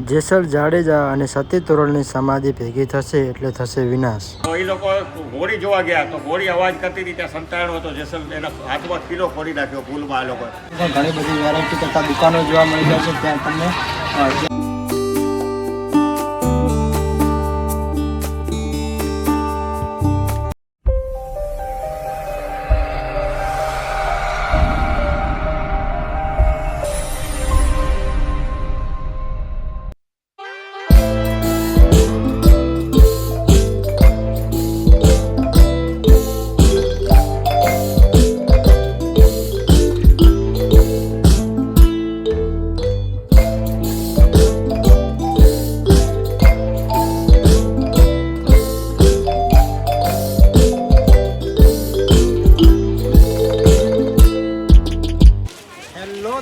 જેસલ જાડેજા અને સતી તોરલની સમાધિ ભેગી થશે એટલે થશે વિનાશ. તો એ લોકો ઘોડી જોવા ગયા તો ઘોડી અવાજ કરતી હતી, ત્યાં સંતાડો હતો. જેસલ એના હાથમાં કિલો ફોડી નાખ્યો ભૂલમાં. આ લોકો ઘણી બધી વેરાયટી કરતા દુકાનો જોવા મળી જાય છે. ત્યાં તમને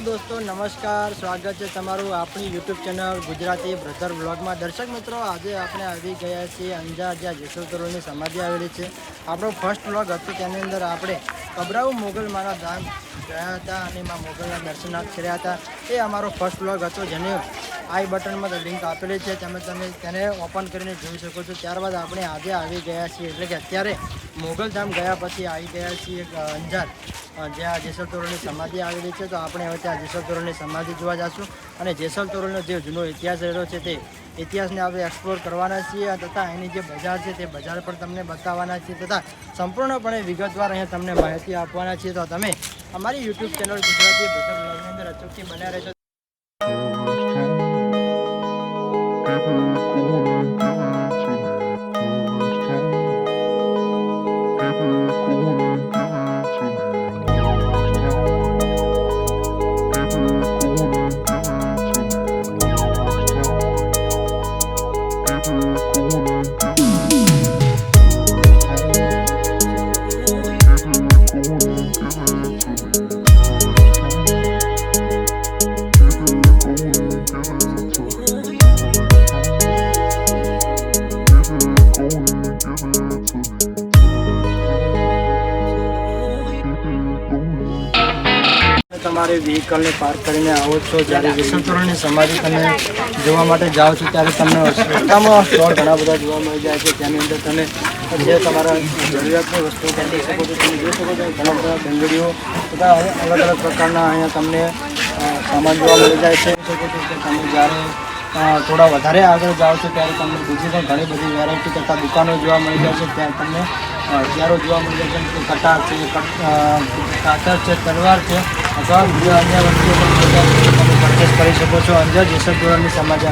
દોસ્તો નમસ્કાર, સ્વાગત છે તમારું આપણી યુટ્યુબ ચેનલ ગુજરાતી બ્રધર બ્લોગમાં. દર્શક મિત્રો, આજે આપણે આવી ગયા છીએ અંજાર, જ્યાં જેસલ તોરલની સમાધિ આવેલી છે. આપણો ફર્સ્ટ બ્લોગ હતો, તેની અંદર આપણે કબરાઉ મોગલમાના ધામ ગયા હતા અને માં મોગલના દર્શનાર્થ કર્યા હતા. એ અમારો ફર્સ્ટ બ્લોગ હતો, જેને આઈ બટનમાં લિંક આપેલી છે. તમે તેને ઓપન કરીને જોઈ શકો છો. ત્યારબાદ આપણે આજે આવી ગયા છીએ, એટલે કે અત્યારે મોગલધામ ગયા પછી આવી ગયા છીએ અંજાર, જ્યાં જેસલ તોરલની સમાધિ આવેલી છે. તો આપણે હવે ત્યાં જેસલ તોરલની સમાધિ જોવા જઈશું અને જેસલ તોરલનો જે જૂનો ઇતિહાસ રહેલો છે તે ઇતિહાસને આપણે એક્સપ્લોર કરવાના છીએ, તથા એની જે બજાર છે તે બજાર પણ તમને બતાવવાના છીએ, તથા સંપૂર્ણપણે વિગતવાર અહીંયા તમને માહિતી આપવાના છીએ. તો તમે અમારી યુટ્યુબ ચેનલ ગુજરાતી બ્રધર બ્લોગની અંદર અચૂકથી બન્યા રહેશો. તમારે વ્હીકલને પાર્ક કરીને આવો છો, જ્યારે જેસલ તોરલની સમાધિ તમે જોવા માટે જાઓ છો, ત્યારે તમને રસ્તામાં સ્ટોલ ઘણા બધા જોવા મળી જાય છે. તેની અંદર તમે જે તમારા જરૂરિયાતની વસ્તુઓ ખરીદી શકો છો. તમે જોઈ શકો છો ઘણા બધા બંગડીઓ બધા અલગ અલગ પ્રકારના અહીંયા તમને સામાન જોવા મળી જાય છે. શકો છો કે તમે જ્યારે થોડા વધારે આગળ જાઓ છો, ત્યારે તમને બીજી પણ ઘણી બધી વેરાયટી કરતા દુકાનો જોવા મળી જાય છે. ત્યાં તમને હથિયારો જોવા મળી જાય છે, કટાર છે, કાતર છે, તલવાર છે, અથવા બીજા અન્ય વસ્તુઓ પણ તમે પરચેસ કરી શકો છો. અંજાર જેસલ તોરલની સમાધિ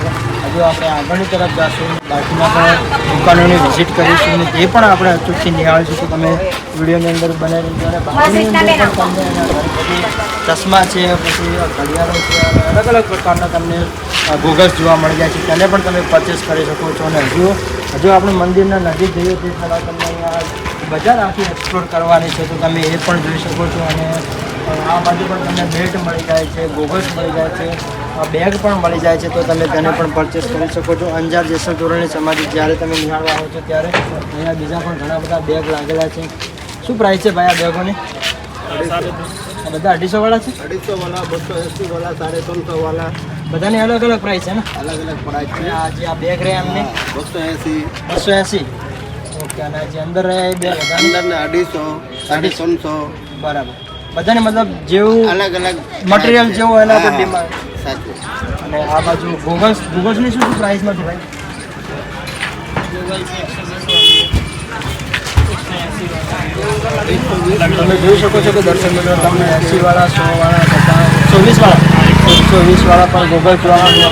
હજુ આપણે આગળની તરફ જઈશું, બાકીના પણ દુકાનોની વિઝિટ કરીશું અને તે પણ આપણે અચૂકથી નિહાળીશું. તો તમે વિડીયોની અંદર બનાવી રહીશું અને બાકીની અંદર પણ તમને ઘણી બધી ચશ્મા છે, પછી ઘડિયાળો છે, અલગ અલગ પ્રકારના તમને ગોગલ્સ જોવા મળી જાય છે. તેને પણ તમે પરચેસ કરી શકો છો. અને હજુ આપણે મંદિરના નજીક જઈએ તે પહેલાં તમને અહીંયા બજાર આખી એક્સપ્લોર કરવાની છે, તો તમે એ પણ જોઈ શકો છો. અને આ બાજુ પણ તમને બેલ્ટ મળી જાય છે, ગોગલ્સ મળી જાય છે, બેગ પણ મળી જાય છે, તો તમે તેને પણ પરચેસ કરી શકો છો. અંજાર જેસલ તોરલની સમાધિ જ્યારે તમે નિહાળવા આવો છો, ત્યારે અહીંયા બીજા પણ ઘણા બધા બેગ લાગેલા છે. શું પ્રાઇસ છે ભાઈ આ બેગોની? બધા 250 વાળા છે? 250 વાળા, 280 વાળા, 350 વાળા, બધાની અલગ અલગ પ્રાઇસ છે ને? અલગ અલગ પ્રાઇસ છે. આ જે આ બેગ રહે એમને 280, 280. ઓકે. અને જે અંદર રહે એ બે અંદરના 250, 350. બરાબર. બધાને મતલબ જેવું અલગ અલગ મટીરિયલ જેવું એના પર ડિમાન્ડ. સાચું. અને આ બાજુ ગોગલ્સની શું પ્રાઇસમાં છે ભાઈ? તમે જોઈ શકો છો કે દર્શક મિત્રો, તમને 80 વાળા, 100 વાળા, બધા 120 વાળા, 120 વાળા પણ ગોગલ્સ જોવા મળે.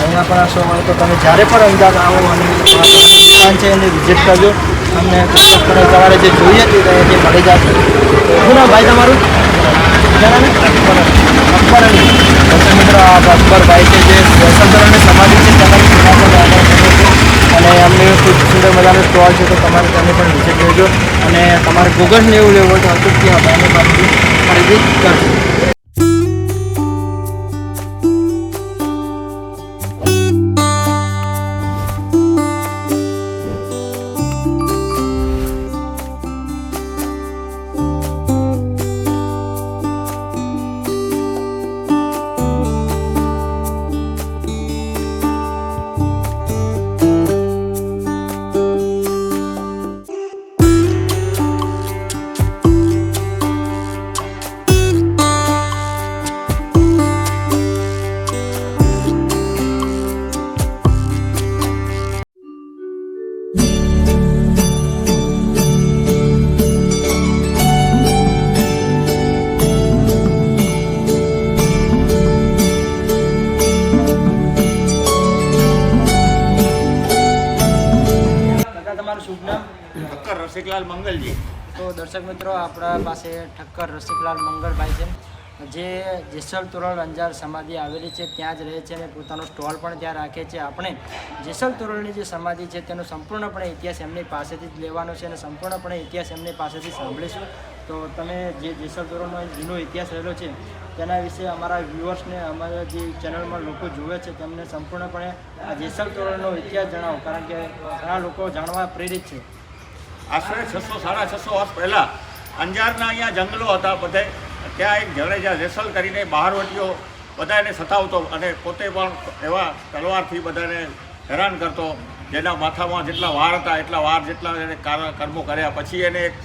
અહીંયા પણ આ 100 વાળા. તો તમે જ્યારે પણ અંદાજ આવો અને દુકાન છે એની વિઝિટ કરજો. તમને ચોક્કસપણે તમારે જે જોઈએ તે મળી જશે. શું નામ ભાઈ તમારું? અકબર અલી. દર્શક મિત્રો, આ અકબરભાઈ છે જે જેસલ તોરલની સમાધિ છે તેના અને અમને ખૂબ સુંદર મજાનો સ્ટોલ છે, તો તમારે તેને પણ વિઝિટ કરજો. અને તમારે ગોગલ્સને એવું લેવું હોય તો અચૂકથી આ ભાઈની પાસેથી ખરીદી કરજો. રસિકલાલ મંગલજી. તો દર્શક મિત્રો, આપણા પાસે ઠક્કર રસિકલાલ મંગલભાઈ છે, જે જેસલ તોરલ અંજાર સમાધિ આવેલી છે ત્યાં જ રહે છે અને પોતાનો સ્ટોલ પણ ત્યાં રાખે છે. આપણે જેસલ તોરલની જે સમાધિ છે તેનો સંપૂર્ણપણે ઇતિહાસ એમની પાસેથી જ લેવાનો છે અને સંપૂર્ણપણે ઇતિહાસ એમની પાસેથી સાંભળીશું. તો તમે જે જેસલ તોરલનો જૂનો ઇતિહાસ રહેલો છે તેના વિશે અમારા વ્યૂઅર્સને, અમારા જે ચેનલમાં લોકો જુએ છે તેમને સંપૂર્ણપણે આ જેસલ તોરલનો ઇતિહાસ જણાવો, કારણ કે ઘણા લોકો જાણવા પ્રેરિત છે. આશરે 600-650 વર્ષ પહેલાં અંજારના અહીંયા જંગલો હતા બધે. ત્યાં એક જડેજા જેસલ કરીને બહારવટીઓ બધાને સતાવતો અને પોતે પણ એવા તલવારથી બધાને હેરાન કરતો, જેના માથામાં જેટલા વાર હતા એટલા વાર જેટલા એને કર્મો કર્યા. પછી એને એક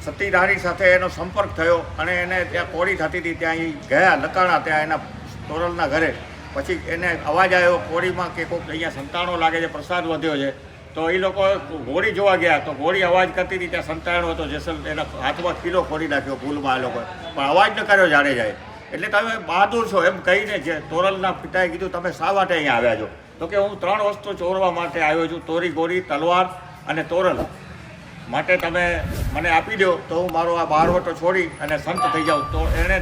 સતીનારી સાથે એનો સંપર્ક થયો અને એને ત્યાં કોળી થતી હતી, ત્યાં એ ગયા લકાણા ત્યાં એના તોરલના ઘરે. પછી એને અવાજ આવ્યો કોળીમાં કે કોઈક અહીંયા સંતાણો લાગે છે, પ્રસાદ વધ્યો છે. તો એ લોકો ઘોડી જોવા ગયા તો ઘોડી અવાજ કરતી હતી, ત્યાં સંતાણો હતો. જેસલ એના હાથમાં કિલો ખોરી નાખ્યો ભૂલમાં. એ લોકોએ પણ અવાજ ન કર્યો જાડેજાએ. એટલે તમે બહાદુર છો એમ કહીને જે તોરલના પિતાએ કીધું તમે શા માટે અહીંયા આવ્યા છો? તો કે હું 3 વસ્તુ ચોરવા માટે આવ્યો છું, તોરી ગોરી, તલવાર અને તોરલ. માટે તમે મને આપી દો તો હું મારો આ બહારવટો છોડી અને સંત થઈ જાઉં. તો એણે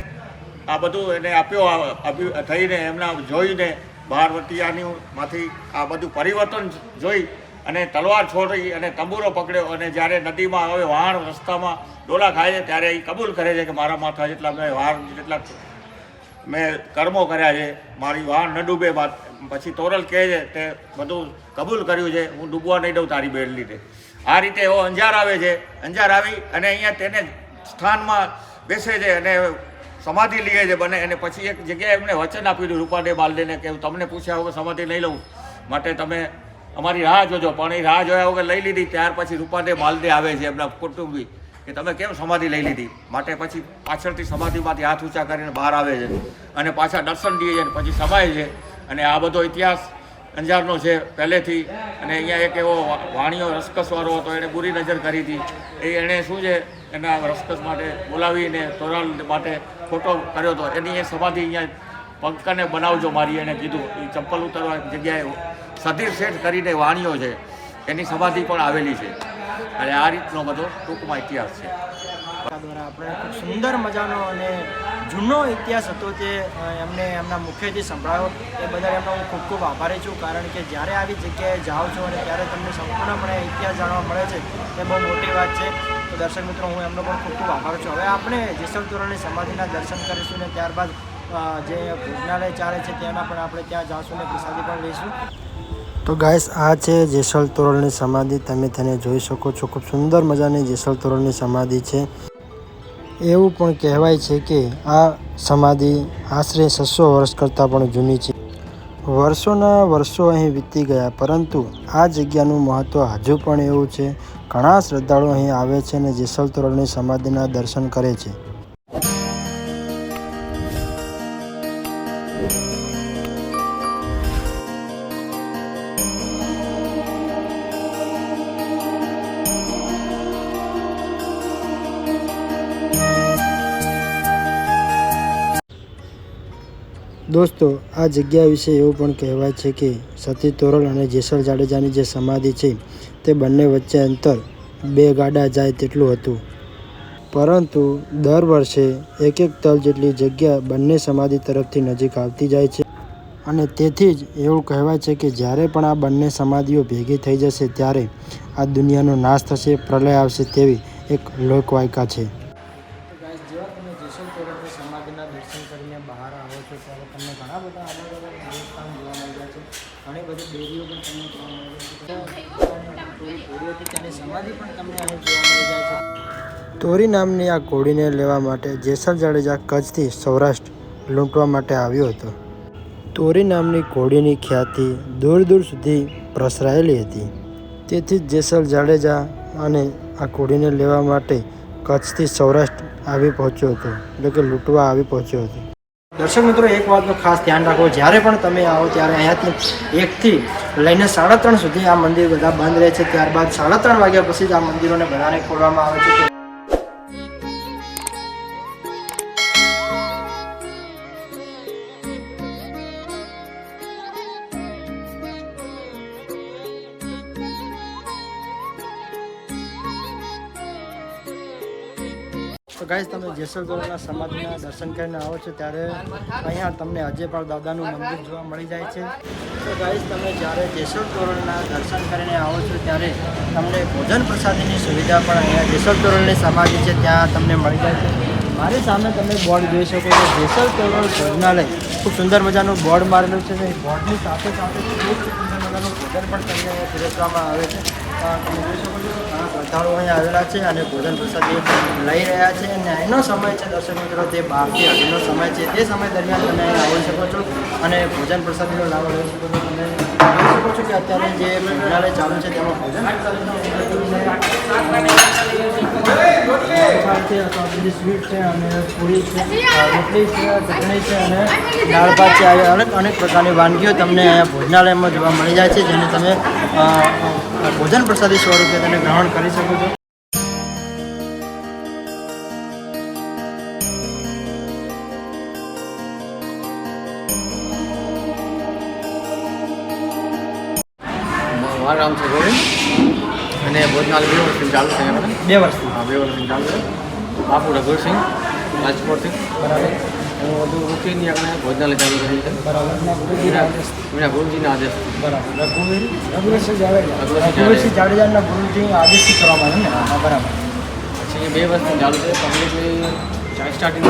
આ બધું એને આપ્યો થઈને એમના જોઈને બહારવટીયાનીમાંથી આ બધું પરિવર્તન જોઈ અને તલવાર છોડી અને તંબુરો પકડ્યો. અને જ્યારે નદીમાં હવે વહાણ રસ્તામાં ડોલા ખાય છે ત્યારે એ કબૂલ કરે છે કે મારા માથા જેટલા મેં વહાણ જેટલા મેં કર્મો કર્યા છે, મારી વહાણ ન ડૂબે. પછી તોરલ કહે છે તે બધું કબૂલ કર્યું છે, હું ડૂબવા નહીં દઉં તારી બેડ લીધે. આ રીતે એવો અંજાર આવે છે. અંજાર આવી અને અહીંયા તેને સ્થાનમાં બેસે છે અને સમાધિ લે છે બને. અને પછી એક જગ્યાએ એમને વચન આપ્યું હતું રૂપાડે બાલદેને કે તમને પૂછ્યા વગર સમાધિ નહીં લઉં, માટે તમે અમારી રાહ જોજો. પણ એ રાહ જોયા વગર લઈ લીધી. ત્યાર પછી રૂપાદે બાલદે આવે છે એમના કુટુંબી કે તમે કેમ સમાધિ લઈ લીધી? માટે પછી પાછળથી સમાધિમાંથી હાથ ઊંચા કરીને બહાર આવે છે અને પાછા દર્શન દે છે, પછી સમાય છે. અને આ બધો ઇતિહાસ અંજારનો છે પહેલેથી. અને અહીંયા એક એવો વાણિયો રસકસવાળો હતો, એણે બુરી નજર કરી હતી. એણે શું છે એના રસકસ માટે બોલાવીને તોરલ માટે ખોટો કર્યો હતો. એની એ સમાધિ અહીંયા પંકને બનાવજો મારી એને કીધું. એ ચપ્પલ ઉતરવા જગ્યાએ સધીર શેઠ કરીને વાણીઓ છે, એની સમાધિ પણ આવેલી છે. અને આ રીતનો બધો ટૂંકમાં ઇતિહાસ છે. દ્વારા આપણે ખૂબ સુંદર મજાનો અને જૂનો ઇતિહાસ હતો તે એમને એમના મુખેથી સંભળાયો. એ બદલ એમનો હું ખૂબ ખૂબ આભારી છું, કારણ કે જ્યારે આવી જગ્યાએ જાઓ છો અને ત્યારે તમને સંપૂર્ણપણે ઇતિહાસ જાણવા મળે છે એ બહુ મોટી વાત છે. તો દર્શક મિત્રો, હું એમનો પણ ખૂબ ખૂબ આભાર છું. હવે આપણે જેસલ તોરલની સમાધિના દર્શન કરીશું ને ત્યારબાદ જે ભોજનાલય ચાલે છે તેના પણ આપણે ત્યાં જાશું ને પ્રસાદી પણ લઈશું. તો ગાઈસ, આ છે જેસલ તોરલની સમાધિ. તમે તેને જોઈ શકો છો. ખૂબ સુંદર મજાની જેસલ તોરલની સમાધિ છે. એવું પણ કહેવાય છે કે આ સમાધિ આશરે 600 વર્ષ કરતાં પણ જૂની છે. વર્ષોના વર્ષો અહીં વીતી ગયા, પરંતુ આ જગ્યાનું મહત્ત્વ હજુ પણ એવું છે. ઘણા શ્રદ્ધાળુઓ અહીં આવે છે અને જેસલ તોરલની સમાધિના દર્શન કરે છે. દોસ્તો, આ જગ્યા વિશે એવું પણ કહેવાય છે કે સતી તોરલ અને જેસલ જાડેજાની જે સમાધિ છે તે બંને વચ્ચે અંતર 2 ગાડા જાય તેટલું હતું, પરંતુ દર વર્ષે 1 તલ જેટલી જગ્યા બંને સમાધિ તરફથી નજીક આવતી જાય છે. અને તેથી જ એવું કહેવાય છે કે જ્યારે પણ આ બંને સમાધિઓ ભેગી થઈ જશે ત્યારે આ દુનિયાનો નાશ થશે, પ્રલય આવશે તેવી એક લોકવાયકા છે. જેસલ તોરલની સમાધિના દર્શન કરીને બહાર આવો છો ત્યારે તમને ઘણા બધા અલગ અલગ દેવસ્થાન જોવા મળ્યા છે. ઘણી બધી ડેરીઓ પણ તમને જોવા મળે છે. તેની સમાધિ પણ તમને અહીં જોવા મળી જાય છે. તોરી નામની આ ઘોડીને લેવા માટે જેસલ જાડેજા કચ્છથી સૌરાષ્ટ્ર લૂંટવા માટે આવ્યો હતો. તોરી નામની ઘોડીની ખ્યાતિ દૂર દૂર સુધી પ્રસરાયેલી હતી. તેથી જ જેસલ જાડેજા અને આ ઘોડીને લેવા માટે કચ્છથી સૌરાષ્ટ્ર આવી પહોંચ્યો હતો, એટલે કે લૂંટવા આવી પહોંચ્યો હતો. દર્શક મિત્રો, એક વાતનું ખાસ ધ્યાન રાખો, જ્યારે પણ તમે આવો ત્યારે અહીંયાથી 1 થી લઈને 3:30 સુધી આ મંદિર બધા બંધ રહે છે. ત્યારબાદ 3:30 વાગ્યા પછી જ આ મંદિરોને બધાને ખોલવામાં આવે છે. તો ગાઈસ તમે જેસલ તોરણના સમાધિના દર્શન કરીને આવો છો ત્યારે અહીંયા તમને આજે પણ દાદાનું મંદિર જોવા મળી જાય છે. તો ગાઈસ તમે જ્યારે જેસલ તોરણના દર્શન કરીને આવો છો ત્યારે તમને ભોજન પ્રસાદીની સુવિધા પણ અહીંયા જેસલ તોરણની સમાધિ છે ત્યાં તમને મળી જાય છે. મારી સામે તમે બોર્ડ જોઈ શકો છો, જેસલ તોરણ ભોજનાલય. ખૂબ સુંદર મજાનું બોર્ડ મારેલું છે. બોર્ડની સાથે સાથે ખૂબ સુંદર મજાનું ભોજન પણ તમને અહીંયા પીરસવામાં આવે છે. તમે જોઈ શકો છો ઘણા શ્રદ્ધાળુઓ અહીંયા આવેલા છે અને ભોજન પ્રસાદી લઈ રહ્યા છે. અને એનો સમય છે દર્શક મિત્રો તે 12 થી 2:30નો સમય છે. તે સમય દરમિયાન તમે અહીંયા આવી શકો છો અને ભોજન પ્રસાદીનો લાભ લઈ શકો છો. તમે જોઈ શકો છો કે અત્યારે જે ભોજનાલય ચાલુ છે તેમાં ભોજન પ્રસાદીનો સ્વીટ છે અને પૂરી છે, રોટલી છે, ચટણી છે અને દાળ ભાત છે. આવી અનેક પ્રકારની વાનગીઓ તમને અહીંયા ભોજનાલયમાં જોવા મળી જાય છે, જેને તમે ભોજન પ્રસાદી સ્વરૂપે તેને ગ્રહણ કરી શકો છો. મારું નામ છે ગોવિંદ અને ભોજનાલય 2 વર્ષથી ચાલુ છે આપણે. 2 વર્ષથી. હા, 2 વર્ષથી ચાલુ છે. બાપુ રઘુરસિંહ રાજકોટથી બરાબર હું બધું રૂટીનની આપણે ભોજનાલય ચાલુ કર્યું છે. બરાબર. એમના ગુરુજીના આદેશ. બરાબર. રઘુવીરસિંહ જાડેજાના ગુરુજી આદેશથી કરવામાં આવે ને? હા, બરાબર. પછી 2 વર્ષથી ચાલુ છે. પબ્લિકની સ્ટાર્ટિંગ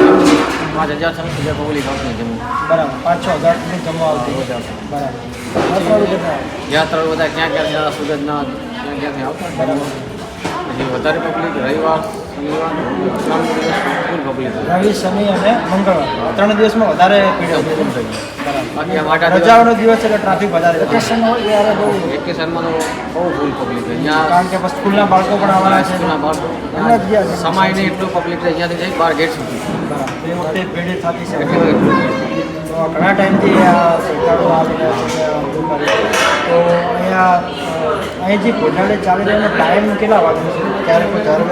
5,000 6,000 પબ્લિક આવશે જમવું. બરાબર. 5-6 હજાર જમવા આવતી. બરાબર. યાત્રાળુ બધા ક્યાંથી સુરતના ક્યાંથી આવતા. બરાબર. પછી વધારે પબ્લિક રવિવાર શનિવાર ફૂલ પબ્લિક. રવિ, શનિ અને મંગળવાર 3 દિવસમાં વધારે ભીડ હોય. બાકી આ માટે રજાઓનો દિવસ એટલે ટ્રાફિક વધારે. વેકેશન હોય ત્યારે બહુ, વેકેશનમાં તો બહુ ફૂલ પબ્લિક છે અહીંયા. કારણ કે પછી સ્કૂલના બાળકો પણ આવવાના છે. સ્કૂલના બાળકો એમના જ ગયા છે. સમાય નહીં એટલું પબ્લિક છે અહીંયાથી જઈ 12 ગેટ સુધી. બરાબર. એ વખતે ભીડ થતી છે. એટલું તો ઘણા ટાઈમથી આ સરકારો આવી રહ્યા છે બધું કરે છે. તો અહીંયા અહીં જે ભોજનાલય ચાલી રહ્યો એનો ટાઈમ કેટલા વાગ્યાનો છે? ક્યારે કોઈ ધારો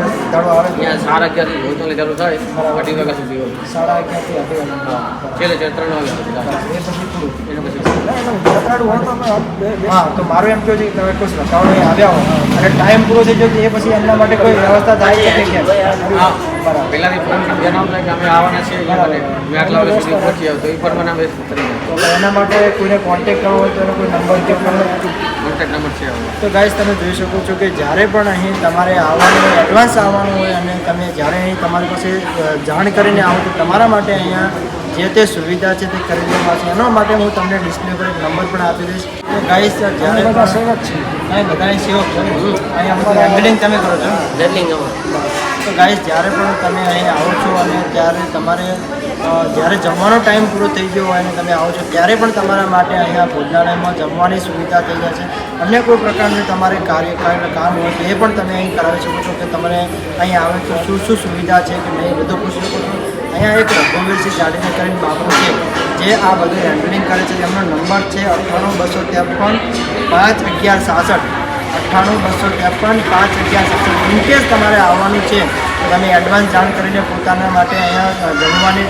આવે છે? અહીંયા 11:30 ભોજનાલય ચાલુ થાય 2:30 વાગ્યા સુધી હોય. 11:30 થી 2:30 હા, છેલ્લે 3 વાગ્યા સુધી થાય. એ પછી પૂરું. એના પછી હા, તો મારું એમ કહ્યું છે કે તમે કોઈ શ્રદ્ધાળુ આવ્યા હો અને ટાઈમ પૂરો થઈ ગયો એ પછી એમના માટે કોઈ વ્યવસ્થા થાય છે કે કેમ? હા, બરાબર. પહેલાંથી ફોન જણાવ થાય કે અમે આવવાના છીએ અને અમે આટલા વાગ્યા સુધી પહોંચી આવ તો એ પ્રમાણે અમે કરી તો એના માટે કોઈને કોન્ટેક્ટ કરવો હોય તો એનો કોઈ નંબર કે કોન્ટેક્ટ નંબર છે હવે. તો ગાઈસ તમે જોઈ શકો છો કે જ્યારે પણ અહીં તમારે આવવાનું હોય, એડવાન્સ આવવાનું હોય અને તમે જ્યારે અહીં તમારી પાસે જાણ કરીને આવો તો તમારા માટે અહીંયા જે તે સુવિધા છે તે કરી દેવામાં આવશે. એના માટે હું તમને ડિસ્પ્લે પર એક નંબર પણ આપી દઈશ. તો ગાઈસ જ્યારે બધા સેવક છે, અહીં બધા સેવક છે, અહીંયા હેન્ડલિંગ તમે કરો છો. તો ગાઈસ જ્યારે પણ તમે અહીં આવો છો અને ત્યારે તમારે જ્યારે જમવાનો ટાઈમ પૂરો થઈ ગયો હોય અને તમે આવો છો ત્યારે પણ તમારા માટે અહીંયા ભોજનાલયમાં જમવાની સુવિધા થઈ જાય છે. અન્ય કોઈ પ્રકારનું તમારે કામ હોય તો એ પણ તમે અહીં કરાવી શકો છો કે તમારે અહીં આવે તો શું સુવિધા છે કે નહીં બધું પૂછી શકો છો. અહીંયા એક રઘુવીરસિંહ જાડેજા કરીને બાપુ છે જે આ બધું હેન્ડલિંગ કરે છે. તેમનો નંબર છે 98-253-511-66. 98-253-511-66. ઇનકેસ તમારે આવવાનું છે તો તમે એડવાન્સ જાણ કરીને પોતાના માટે અહીંયા જમવાની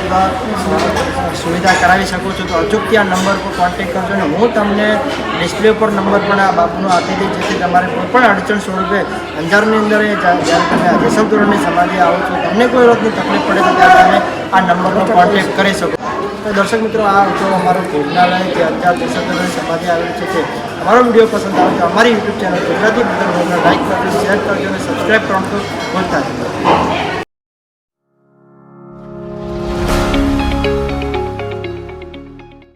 સુવિધા કરાવી શકો છો. તો અચૂકથી આ નંબર પર કોન્ટેક્ટ કરજો અને હું તમને ડિસ્પ્લે પર નંબર પણ આ બાપુનો આપી દઈશ જેથી તમારે કોઈ પણ અડચણ સ્વરૂપે અંજારની અંદર જ્યારે તમે આ જેસલ તોરણની સમાધિ આવો છો તમને કોઈ રોજની તકલીફ પડે તો ત્યારે તમે આ નંબર પર કોન્ટેક્ટ કરી શકો. તો દર્શક મિત્રો આ તો અમારું ભોજનાલય જે અંજાર જેસલ તોરણની સમાધિ આવેલું છે તે અમારો વિડીયો પસંદ આવે તો અમારી યુટ્યુબ ચેનલ ગુજરાતી બ્લોગને લાઈક કરજો, શેર કરજો અને સબસ્ક્રાઈબ કરવાનું તો ભૂલતા નહીં.